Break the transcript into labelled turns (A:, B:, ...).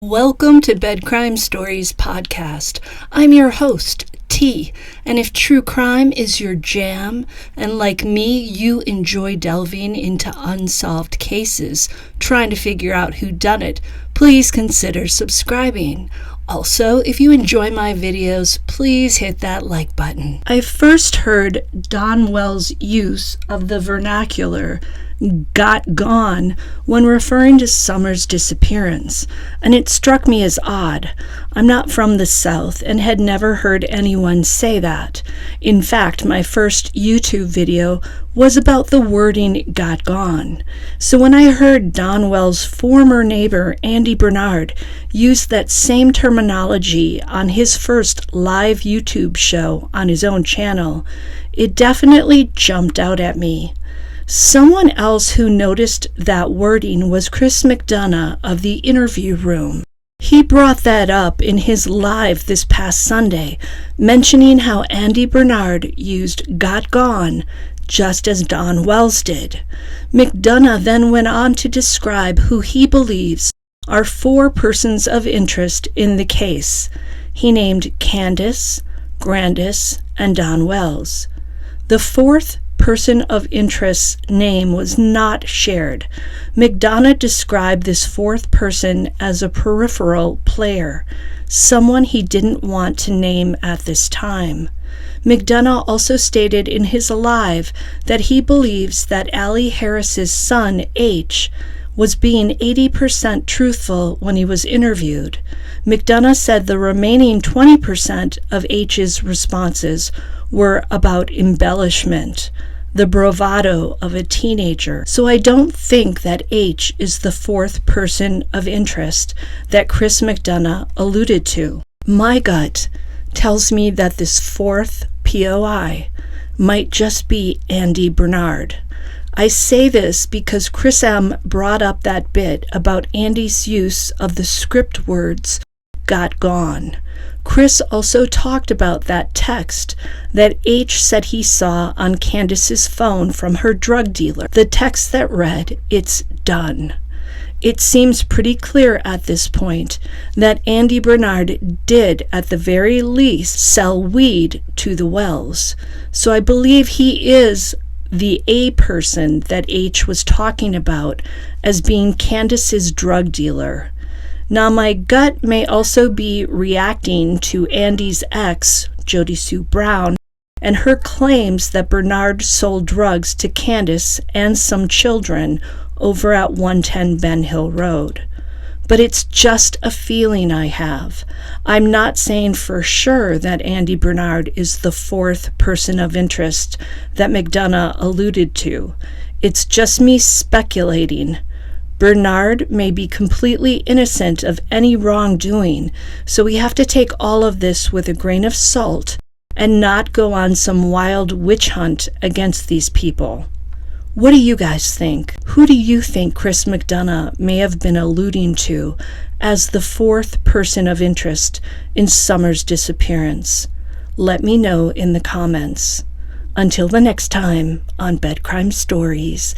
A: Welcome to Bed Crime Stories podcast. I'm your host, T, and if true crime is your jam, and like me, you enjoy delving into unsolved cases, trying to figure out who done it, please consider subscribing. Also, if you enjoy my videos, please hit that like button. I first heard Don Wells' use of the vernacular "got gone" when referring to Summer's disappearance, and it struck me as odd. I'm not from the South and had never heard anyone say that. In fact, my first YouTube video was about the wording "got gone." So when I heard Don Wells' former neighbor, Andy Bernard, use that same terminology on his first live YouTube show on his own channel, it definitely jumped out at me. Someone else who noticed that wording was Chris McDonough of The Interview Room. He brought that up in his live this past Sunday, mentioning how Andy Bernard used "got gone" just as Don Wells did. McDonough then went on to describe who he believes are four persons of interest in the case. He named Candace, Grandis, and Don Wells. The fourth person of interest's name was not shared. McDonough described this fourth person as a peripheral player, someone he didn't want to name at this time. McDonough also stated in his live that he believes that Allie Harris's son, H, was being 80% truthful when he was interviewed. McDonough said the remaining 20% of H's responses were about embellishment, the bravado of a teenager. So I don't think that H is the fourth person of interest that Chris McDonough alluded to. My gut tells me that this fourth POI might just be Andy Bernard. I say this because Chris M. brought up that bit about Andy's use of the script words "got gone." Chris also talked about that text that H said he saw on Candace's phone from her drug dealer, the text that read, "It's done." It seems pretty clear at this point that Andy Bernard did, at the very least, sell weed to the Wells. So I believe he is the A person that H was talking about as being Candace's drug dealer. Now, my gut may also be reacting to Andy's ex, Jody Sue Brown, and her claims that Bernard sold drugs to Candace and some children over at 110 Ben Hill Road. But it's just a feeling I have. I'm not saying for sure that Andy Bernard is the fourth person of interest that McDonough alluded to. It's just me speculating. Bernard may be completely innocent of any wrongdoing, so we have to take all of this with a grain of salt and not go on some wild witch hunt against these people. What do you guys think? Who do you think Chris McDonough may have been alluding to as the fourth person of interest in Summer's disappearance? Let me know in the comments. Until the next time on Bed Crime Stories,